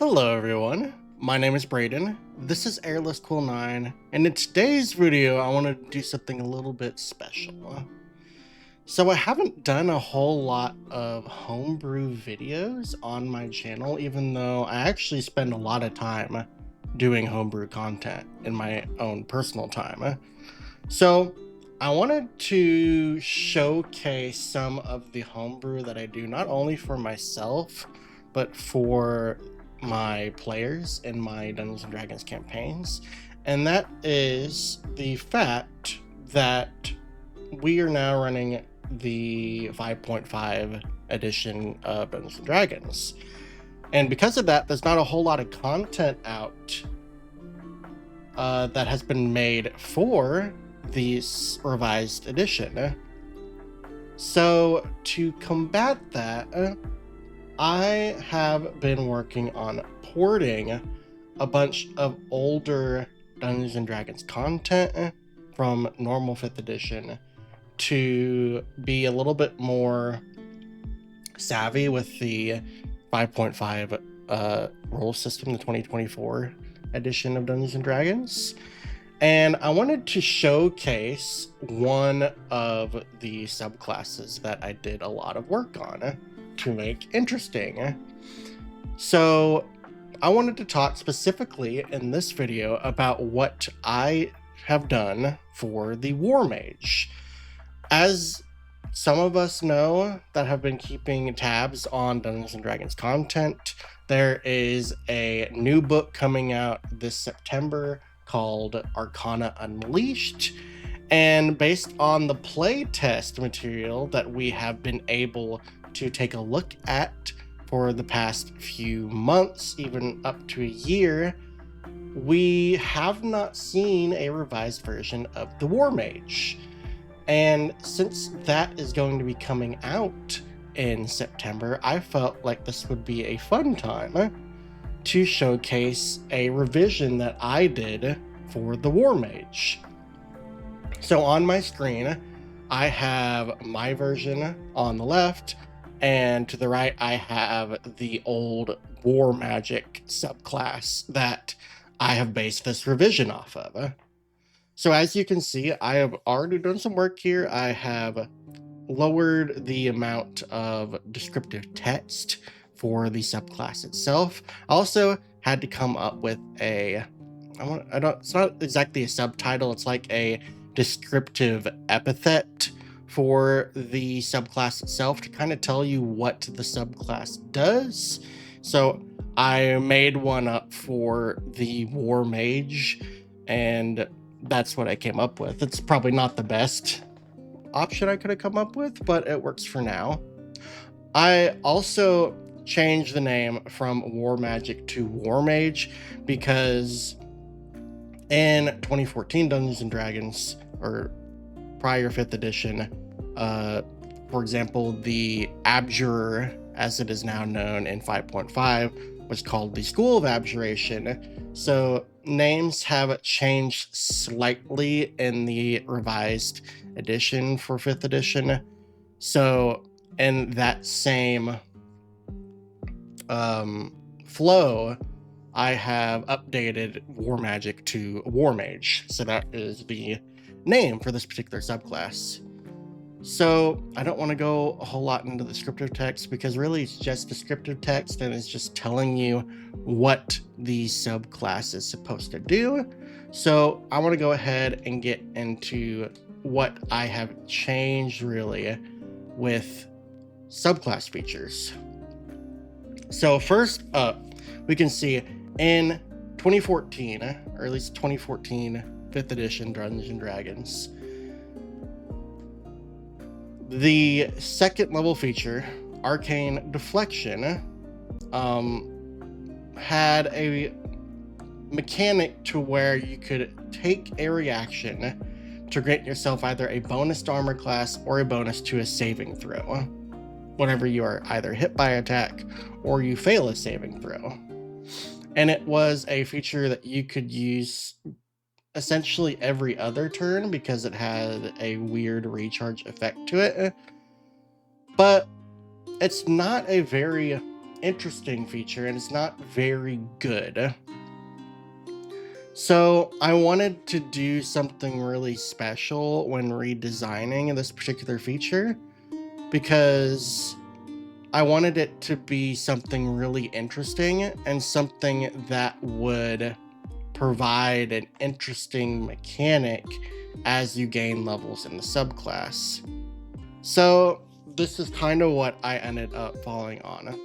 Hello everyone, my name is Brayden, this is Airless Cool 9, and in today's video I want to do something a little bit special. So I haven't done a whole lot of homebrew videos on my channel, even though I actually spend a lot of time doing homebrew content in my own personal time. So I wanted to showcase some of the homebrew that I do, not only for myself, but for my players in my Dungeons and Dragons campaigns, and that is the fact that we are now running the 5.5 edition of Dungeons and Dragons, and because of that, there's not a whole lot of content out that has been made for this revised edition. So to combat that, I have been working on porting a bunch of older Dungeons and Dragons content from normal 5th edition to be a little bit more savvy with the 5.5 role system, the 2024 edition of Dungeons and Dragons. And I wanted to showcase one of the subclasses that I did a lot of work on to make interesting. So I wanted to talk specifically in this video about what I have done for the War Mage. As some of us know that have been keeping tabs on Dungeons and Dragons content, there is a new book coming out this September called Arcane Unleashed, and based on the playtest material that we have been able to take a look at for the past few months, even up to a year, we have not seen a revised version of the War Mage. And since that is going to be coming out in September, I felt like this would be a fun time to showcase a revision that I did for the War Mage. So on my screen, I have my version on the left, and to the right, I have the old War Magic subclass that I have based this revision off of. So as you can see, I have already done some work here. I have lowered the amount of descriptive text for the subclass itself. I also had to come up with it's not exactly a subtitle, it's like a descriptive epithet for the subclass itself to kind of tell you what the subclass does. So I made one up for the War Mage, and that's what I came up with. It's probably not the best option I could have come up with, but it works for now. I also changed the name from War Magic to War Mage because in 2014 Dungeons and Dragons, or prior 5th edition, for example, the Abjurer, as it is now known in 5.5, was called the School of Abjuration. So names have changed slightly in the revised edition for 5th edition. So in that same flow, I have updated War Magic to War Mage. So that is the name for this particular subclass. So I don't want to go a whole lot into the descriptive text because really it's just descriptive text and it's just telling you what the subclass is supposed to do. So I want to go ahead and get into what I have changed really with subclass features. So first up, we can see in 2014, or at least 2014 5th edition Dungeons and Dragons, the second level feature, Arcane Deflection, had a mechanic to where you could take a reaction to grant yourself either a bonus to armor class or a bonus to a saving throw, whenever you are either hit by attack or you fail a saving throw. And it was a feature that you could use essentially every other turn because it had a weird recharge effect to it. But it's not a very interesting feature and it's not very good. So I wanted to do something really special when redesigning this particular feature because I wanted it to be something really interesting and something that would provide an interesting mechanic as you gain levels in the subclass. So this is kind of what I ended up following on.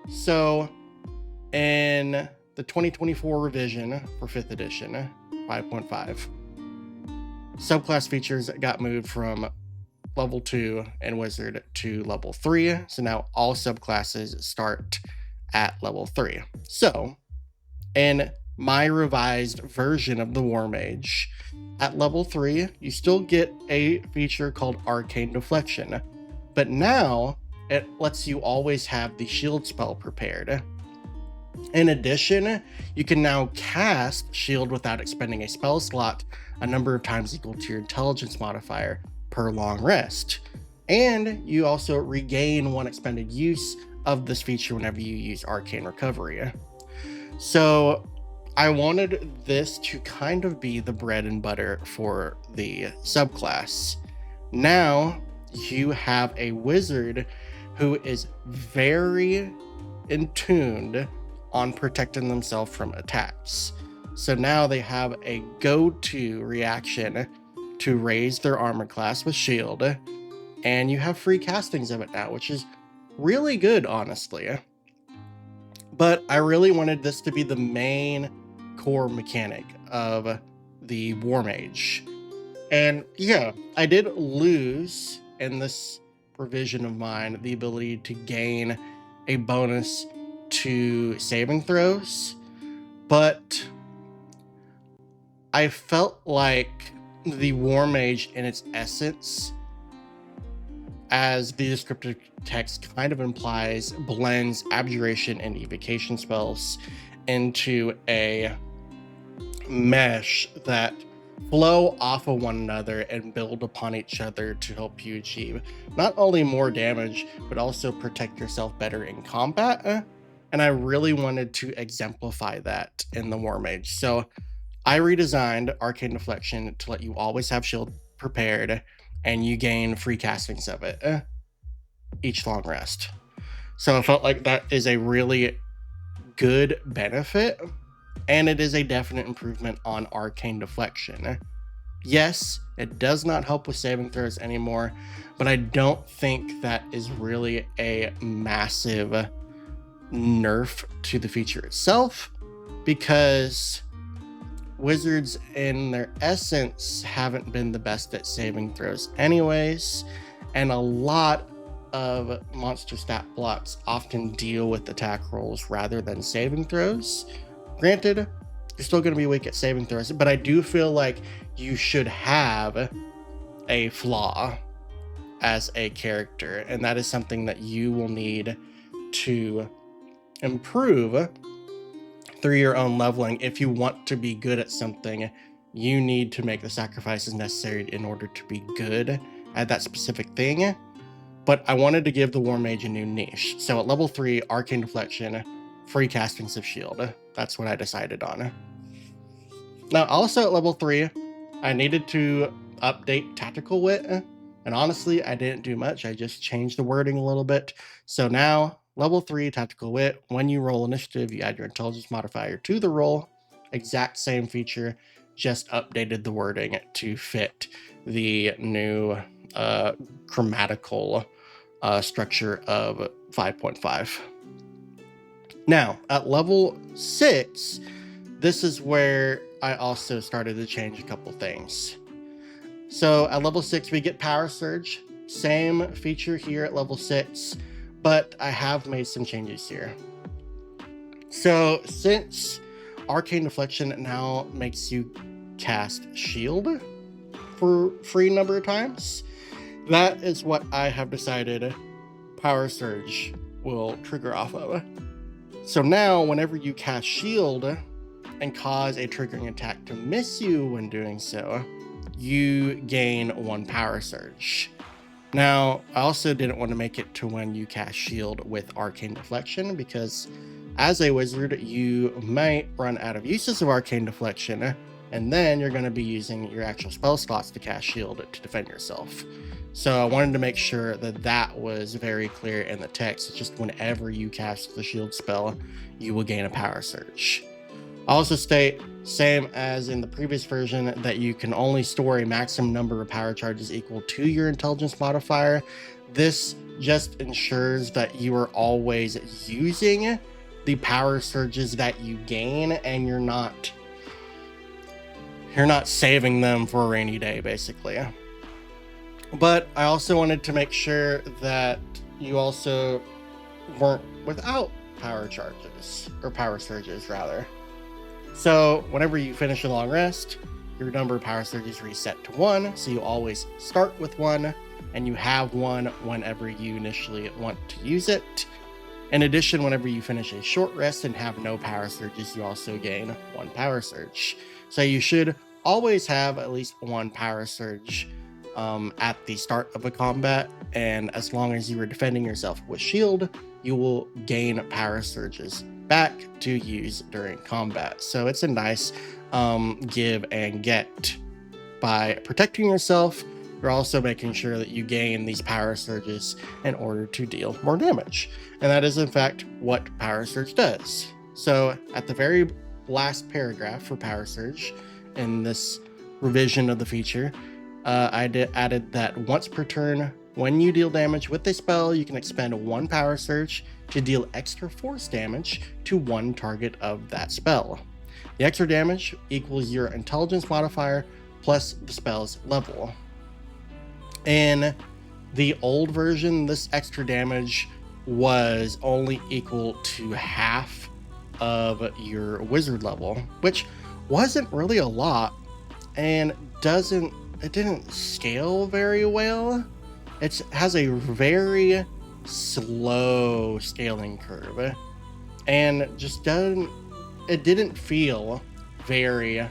So in the 2024 revision for 5th edition, 5.5, subclass features got moved from level 2 in Wizard to level 3. So now all subclasses start at level 3. So in my revised version of the War Mage, at level 3, you still get a feature called Arcane Deflection, but now it lets you always have the shield spell prepared. In addition, you can now cast shield without expending a spell slot a number of times equal to your intelligence modifier per long rest. And you also regain 1 expended use of this feature whenever you use Arcane Recovery. So I wanted this to kind of be the bread and butter for the subclass. Now you have a wizard who is very attuned on protecting themselves from attacks. So now they have a go-to reaction to raise their armor class with shield, and you have free castings of it now, which is really good, honestly. But I really wanted this to be the main core mechanic of the War Mage. And yeah, I did lose in this provision of mine the ability to gain a bonus to saving throws, but I felt like the War Mage in its essence, as the descriptive text kind of implies, blends abjuration and evocation spells into a mesh that flow off of one another and build upon each other to help you achieve not only more damage, but also protect yourself better in combat. And I really wanted to exemplify that in the War Mage. So I redesigned Arcane Deflection to let you always have shield prepared and you gain free castings of it each long rest. So I felt like that is a really good benefit, and it is a definite improvement on Arcane Deflection. Yes, it does not help with saving throws anymore, but I don't think that is really a massive nerf to the feature itself, because wizards in their essence haven't been the best at saving throws anyways, and a lot of monster stat blocks often deal with attack rolls rather than saving throws. Granted, you're still going to be weak at saving throws, but I do feel like you should have a flaw as a character, and that is something that you will need to improve through your own leveling. If you want to be good at something, you need to make the sacrifices necessary in order to be good at that specific thing. But I wanted to give the War Mage a new niche. So at level 3, Arcane Deflection, free castings of shield. That's what I decided on. Now, also at level 3, I needed to update Tactical Wit. And honestly, I didn't do much. I just changed the wording a little bit. So now, level 3 Tactical Wit, when you roll initiative, you add your intelligence modifier to the roll. Exact same feature, just updated the wording to fit the new grammatical structure of 5.5. Now, at level 6, this is where I also started to change a couple things. So at level 6, we get Power Surge. Same feature here at level 6, but I have made some changes here. So since Arcane Deflection now makes you cast Shield for free number of times, that is what I have decided Power Surge will trigger off of. So now whenever you cast Shield and cause a triggering attack to miss you when doing so, you gain 1 Power Surge. Now, I also didn't want to make it to when you cast shield with Arcane Deflection, because as a wizard, you might run out of uses of Arcane Deflection, and then you're going to be using your actual spell slots to cast shield to defend yourself. So I wanted to make sure that that was very clear in the text. It's just whenever you cast the shield spell, you will gain a power surge. I also state, same as in the previous version, that you can only store a maximum number of power charges equal to your intelligence modifier. This just ensures that you are always using the power surges that you gain, and you're not saving them for a rainy day, basically. But I also wanted to make sure that you also weren't without power charges, or power surges rather. So whenever you finish a long rest, your number of power surges reset to 1, so you always start with 1, and you have 1 whenever you initially want to use it. In addition, whenever you finish a short rest and have no power surges, you also gain 1 power surge. So you should always have at least 1 power surge at the start of a combat, and as long as you are defending yourself with shield, you will gain power surges back to use during combat. So it's a nice give and get. By protecting yourself, you're also making sure that you gain these power surges in order to deal more damage. And that is in fact what power surge does. So at the very last paragraph for power surge in this revision of the feature, I added that once per turn, when you deal damage with a spell, you can expend 1 power surge to deal extra force damage to 1 target of that spell. The extra damage equals your intelligence modifier plus the spell's level. In the old version, this extra damage was only equal to half of your wizard level, which wasn't really a lot, and it didn't scale very well. It has a very slow scaling curve, and just didn't feel very, it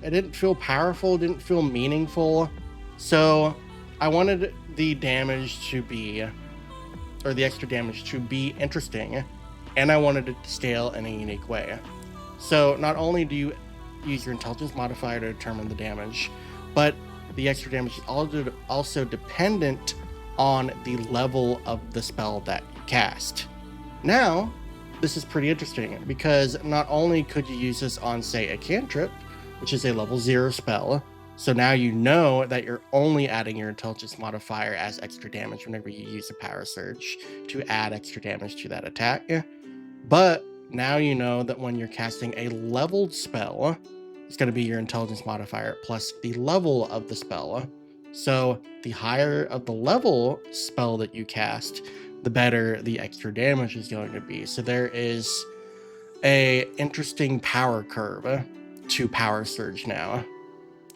didn't feel powerful, it didn't feel meaningful. So I wanted the damage to be, or the extra damage to be interesting, and I wanted it to scale in a unique way. So not only do you use your intelligence modifier to determine the damage, but the extra damage is also dependent on the level of the spell that you cast. Now, this is pretty interesting, because not only could you use this on, say, a cantrip, which is a level 0 spell, so now you know that you're only adding your intelligence modifier as extra damage whenever you use a power surge to add extra damage to that attack. But now you know that when you're casting a leveled spell, it's going to be your intelligence modifier plus the level of the spell. So the higher of the level spell that you cast, the better the extra damage is going to be. So there is a interesting power curve to power surge now.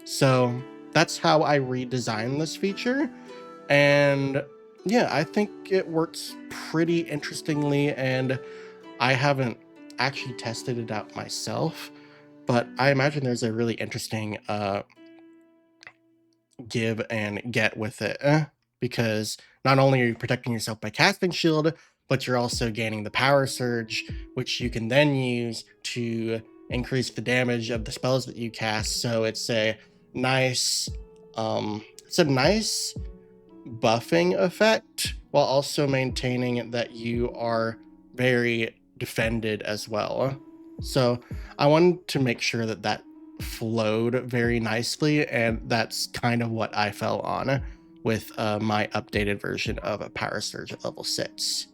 So that's how I redesigned this feature. And yeah, I think it works pretty interestingly, and I haven't actually tested it out myself, but I imagine there's a really interesting give and get with it, because not only are you protecting yourself by casting shield, but you're also gaining the power surge, which you can then use to increase the damage of the spells that you cast. So it's a nice buffing effect, while also maintaining that you are very defended as well. So I wanted to make sure that that flowed very nicely, and that's kind of what I fell on with my updated version of a power surge at level 6.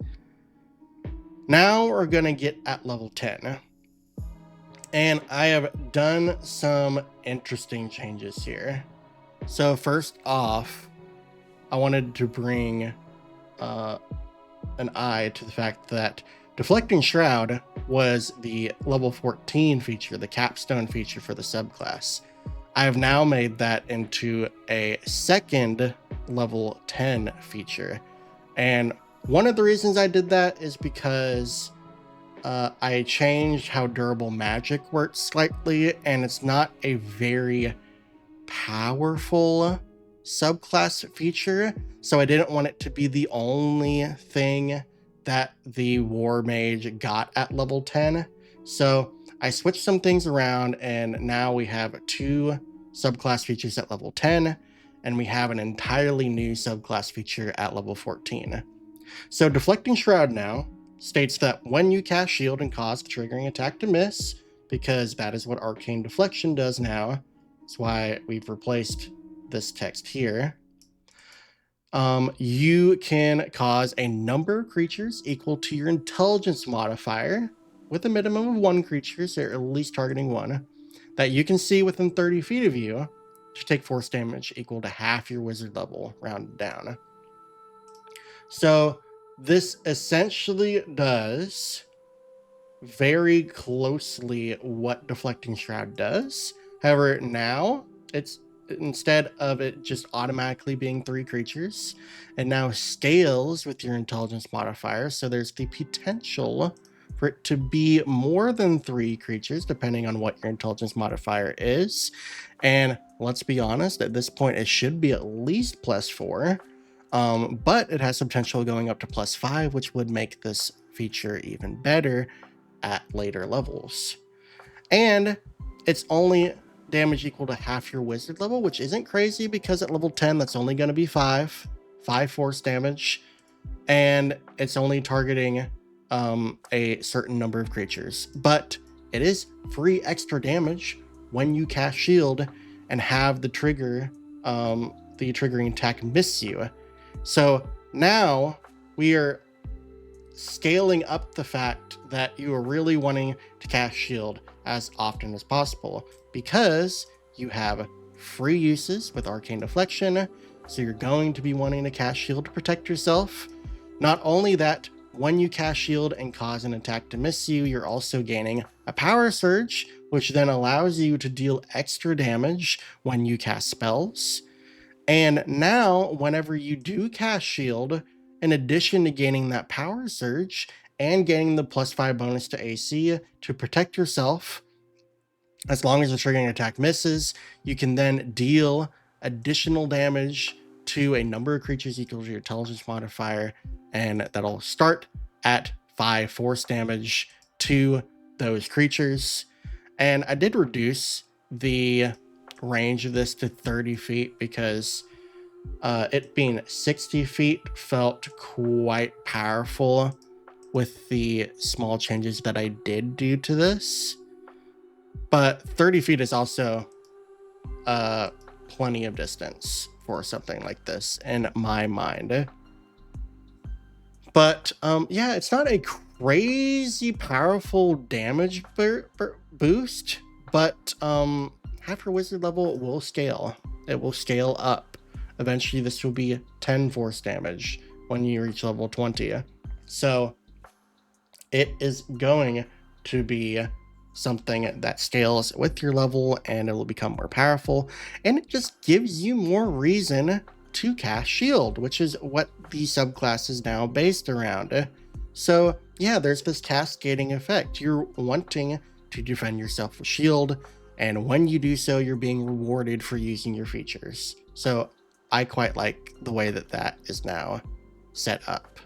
Now we're gonna get at level 10, and I have done some interesting changes here. So first off, I wanted to bring an eye to the fact that Deflecting Shroud was the level 14 feature, the capstone feature for the subclass. I have now made that into a second level 10 feature. And one of the reasons I did that is because I changed how durable magic works slightly, and it's not a very powerful subclass feature, so I didn't want it to be the only thing that the War Mage got at level 10. So I switched some things around, and now we have 2 subclass features at level 10, and we have an entirely new subclass feature at level 14. So Deflecting Shroud now states that when you cast shield and cause the triggering attack to miss, because that is what Arcane Deflection does now, that's why we've replaced this text here, you can cause a number of creatures equal to your intelligence modifier, with a minimum of 1 creature, so you're at least targeting 1, that you can see within 30 feet of you, to take force damage equal to half your wizard level, rounded down. So this essentially does very closely what Deflecting Shroud does. However, now it's, instead of it just automatically being 3 creatures, it now scales with your intelligence modifier. So there's the potential for it to be more than 3 creatures, depending on what your intelligence modifier is. And let's be honest, at this point, it should be at least +4. But it has some potential going up to +5, which would make this feature even better at later levels. And it's only damage equal to half your wizard level, which isn't crazy, because at level 10 that's only going to be 5 force damage, and it's only targeting a certain number of creatures. But it is free extra damage when you cast shield and have the trigger, the triggering attack miss you. So now we are scaling up the fact that you are really wanting to cast shield as often as possible, because you have free uses with Arcane Deflection, so you're going to be wanting to cast shield to protect yourself. Not only that, when you cast shield and cause an attack to miss you, you're also gaining a power surge, which then allows you to deal extra damage when you cast spells. And now, whenever you do cast shield, in addition to gaining that power surge and gaining the +5 bonus to AC to protect yourself, as long as the triggering attack misses, you can then deal additional damage to a number of creatures equal to your intelligence modifier, and that'll start at 5 force damage to those creatures. And I did reduce the range of this to 30 feet because it being 60 feet felt quite powerful with the small changes that I did do to this. But 30 feet is also plenty of distance for something like this in my mind. But yeah, it's not a crazy powerful damage boost, but half your wizard level will scale. It will scale up. Eventually this will be 10 force damage when you reach level 20. So it is going to be something that scales with your level, and it will become more powerful, and it just gives you more reason to cast shield, which is what the subclass is now based around. So yeah, there's this cascading effect. You're wanting to defend yourself with shield, and when you do so, you're being rewarded for using your features. So I quite like the way that that is now set up.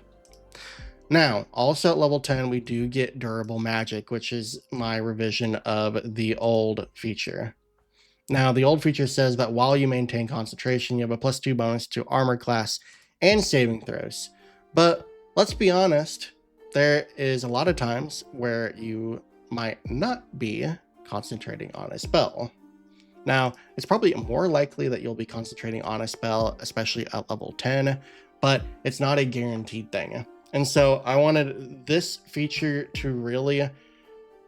Now, also at level 10, we do get durable magic, which is my revision of the old feature. Now, the old feature says that while you maintain concentration, you have a +2 bonus to armor class and saving throws. But let's be honest, there is a lot of times where you might not be concentrating on a spell. Now, it's probably more likely that you'll be concentrating on a spell, especially at level 10, but it's not a guaranteed thing. And so I wanted this feature to really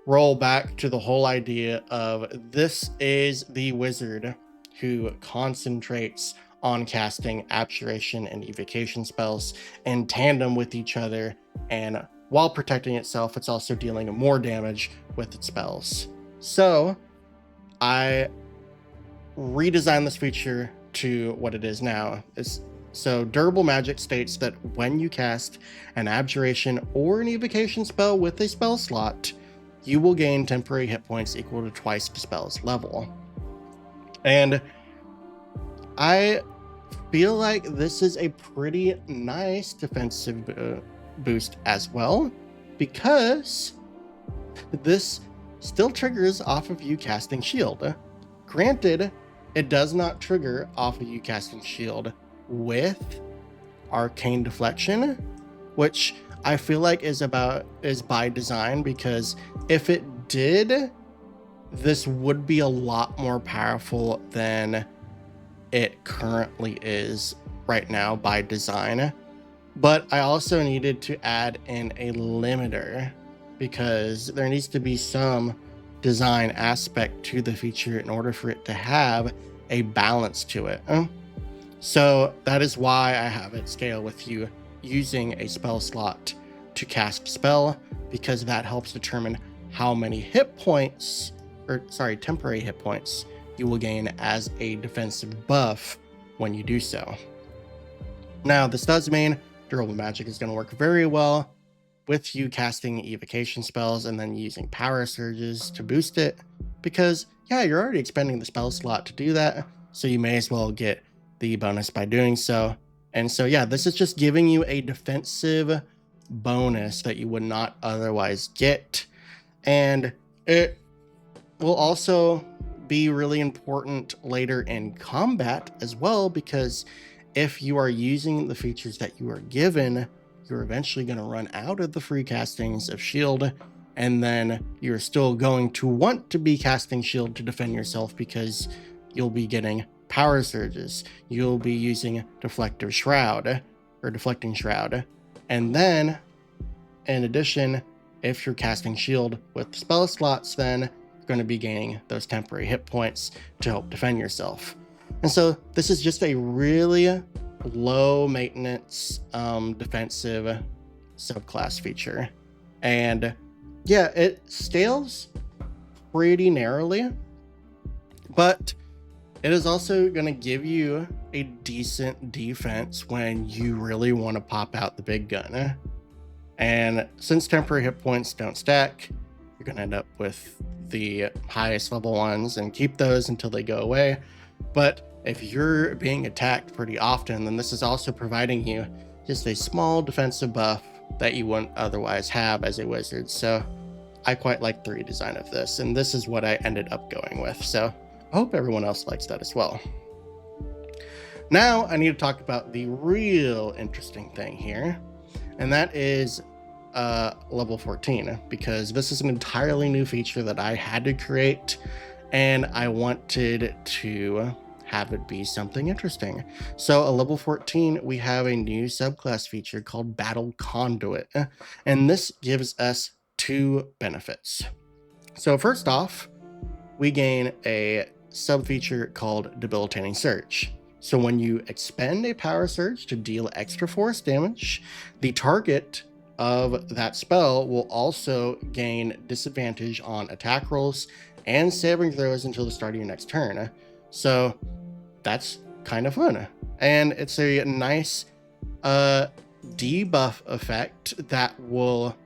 roll back to the whole idea of this is the wizard who concentrates on casting abjuration and evocation spells in tandem with each other, and while protecting itself, it's also dealing more damage with its spells. So I redesigned this feature to what it is now. So durable magic states that when you cast an abjuration or an evocation spell with a spell slot, you will gain temporary hit points equal to twice the spell's level. And I feel like this is a pretty nice defensive boost as well, because this still triggers off of you casting shield. Granted, it does not trigger off of you casting shield with Arcane Deflection, which I feel like is by design, because if it did, this would be a lot more powerful than it currently is right now by design. But I also needed to add in a limiter, because there needs to be some design aspect to the feature in order for it to have a balance to it. So that is why I have it scale with you using a spell slot to cast spell, because that helps determine how many hit points, temporary hit points, you will gain as a defensive buff when you do so. Now, this does mean durable magic is going to work very well with you casting evocation spells and then using power surges to boost it, because yeah, you're already expending the spell slot to do that, so you may as well get the bonus by doing so. And so yeah, this is just giving you a defensive bonus that you would not otherwise get, and it will also be really important later in combat as well, because if you are using the features that you are given, you're eventually going to run out of the free castings of shield, and then you're still going to want to be casting shield to defend yourself, because you'll be getting power surges, you'll be using deflecting shroud, and then in addition, if you're casting shield with spell slots, then you're going to be gaining those temporary hit points to help defend yourself. And so this is just a really low maintenance defensive subclass feature, and yeah, it scales pretty narrowly, but it is also going to give you a decent defense when you really want to pop out the big gun. And since temporary hit points don't stack, you're going to end up with the highest level ones and keep those until they go away. But if you're being attacked pretty often, then this is also providing you just a small defensive buff that you wouldn't otherwise have as a wizard. So I quite like the redesign of this, and this is what I ended up going with. So I hope everyone else likes that as well. Now I need to talk about the real interesting thing here, and that is level 14, because this is an entirely new feature that I had to create, and I wanted to have it be something interesting. So at level 14, we have a new subclass feature called Battle Conduit, and this gives us two benefits. So first off, we gain a sub feature called Debilitating Surge. So when you expend a power surge to deal extra force damage, the target of that spell will also gain disadvantage on attack rolls and saving throws until the start of your next turn. So that's kind of fun, and it's a nice debuff effect that will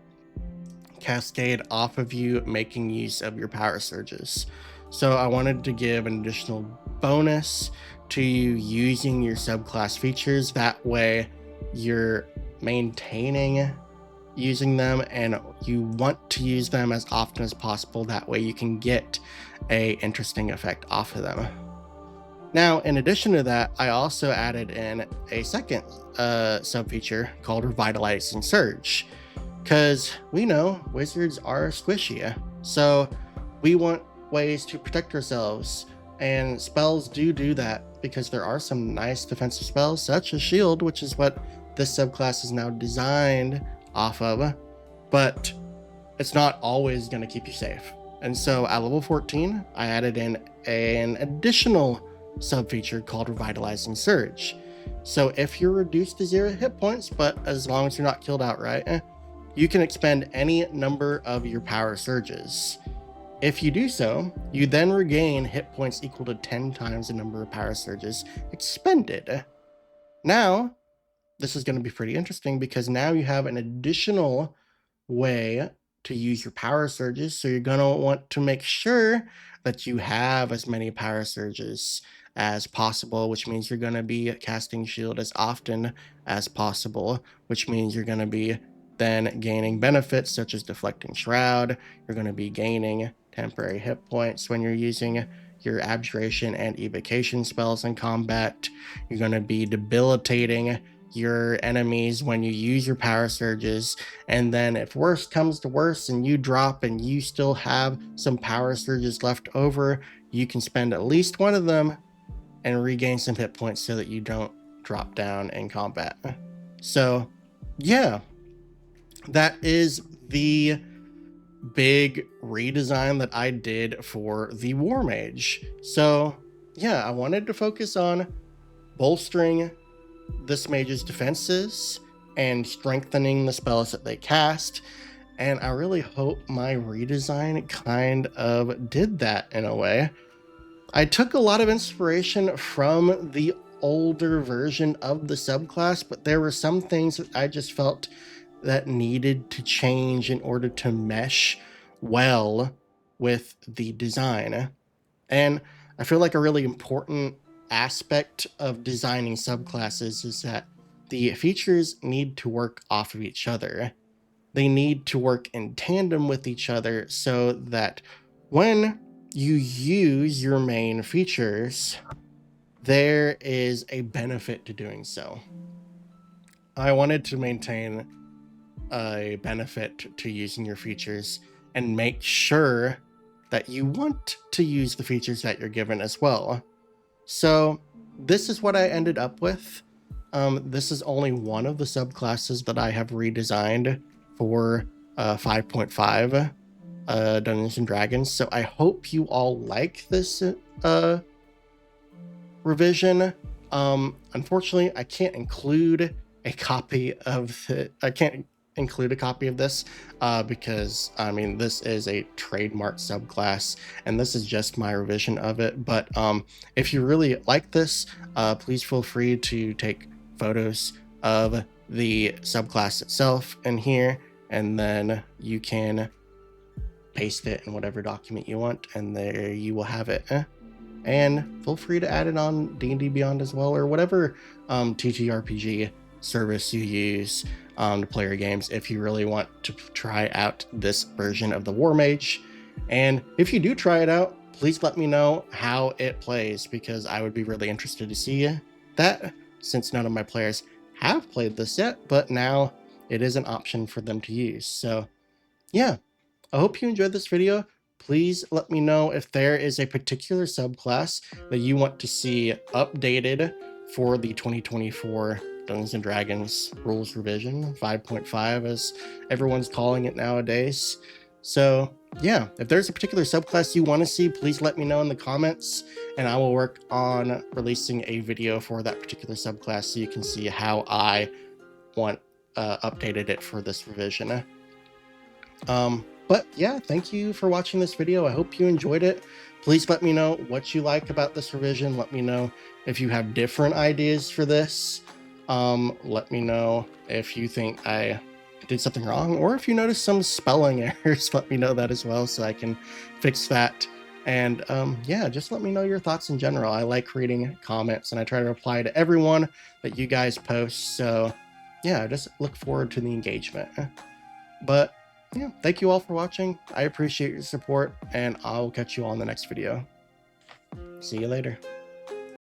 cascade off of you making use of your power surges. So I wanted to give an additional bonus to you using your subclass features. That way you're maintaining using them, and you want to use them as often as possible. That way you can get a interesting effect off of them. Now, in addition to that, I also added in a second sub feature called Revitalizing Surge, because we know wizards are squishy, so we want ways to protect ourselves, and spells do that, because there are some nice defensive spells such as shield, which is what this subclass is now designed off of, but it's not always going to keep you safe. And so at level 14, I added in an additional sub feature called Revitalizing Surge. So if you're reduced to 0 hit points, but as long as you're not killed outright, you can expend any number of your power surges. If you do so, you then regain hit points equal to 10 times the number of power surges expended. Now, this is going to be pretty interesting, because now you have an additional way to use your power surges. So you're going to want to make sure that you have as many power surges as possible, which means you're going to be casting shield as often as possible, which means you're going to be then gaining benefits such as deflecting shroud. You're going to be gaining temporary hit points when you're using your abjuration and evocation spells in combat. You're going to be debilitating your enemies when you use your power surges, and then if worse comes to worse and you drop and you still have some power surges left over, you can spend at least one of them and regain some hit points so that you don't drop down in combat. So yeah, that is the big redesign that I did for the War Mage. So yeah, I wanted to focus on bolstering this mage's defenses and strengthening the spells that they cast, and I really hope my redesign kind of did that in a way. I took a lot of inspiration from the older version of the subclass, but there were some things that I just felt that needed to change in order to mesh well with the design. And I feel like a really important aspect of designing subclasses is that the features need to work off of each other. They need to work in tandem with each other so that when you use your main features, there is a benefit to doing so. I wanted to maintain a benefit to using your features and make sure that you want to use the features that you're given as well. So this is what I ended up with. This is only one of the subclasses that I have redesigned for 5.5 Dungeons and Dragons. So I hope you all like this revision. Unfortunately, I can't include a copy of this because I mean, this is a trademark subclass and this is just my revision of it. But if you really like this, please feel free to take photos of the subclass itself in here, and then you can paste it in whatever document you want, and there you will have it. And feel free to add it on D&D Beyond as well, or whatever TTRPG service you use to play your games if you really want to try out this version of the War Mage. And if you do try it out, please let me know how it plays, because I would be really interested to see that, since none of my players have played this yet, but now it is an option for them to use. So yeah, I hope you enjoyed this video. Please let me know if there is a particular subclass that you want to see updated for the 2024 Dungeons and Dragons rules revision 5.5, as everyone's calling it nowadays. So yeah, if there's a particular subclass you want to see, please let me know in the comments, and I will work on releasing a video for that particular subclass so you can see how I updated it for this revision. But yeah, thank you for watching this video. I hope you enjoyed it. Please let me know what you like about this revision. Let me know if you have different ideas for this. Let me know if you think I did something wrong, or if you notice some spelling errors, let me know that as well so I can fix that. And yeah, just let me know your thoughts in general. I like reading comments and I try to reply to everyone that you guys post. So yeah, just look forward to the engagement. But yeah, thank you all for watching. I appreciate your support, and I'll catch you all in the next video. See you later.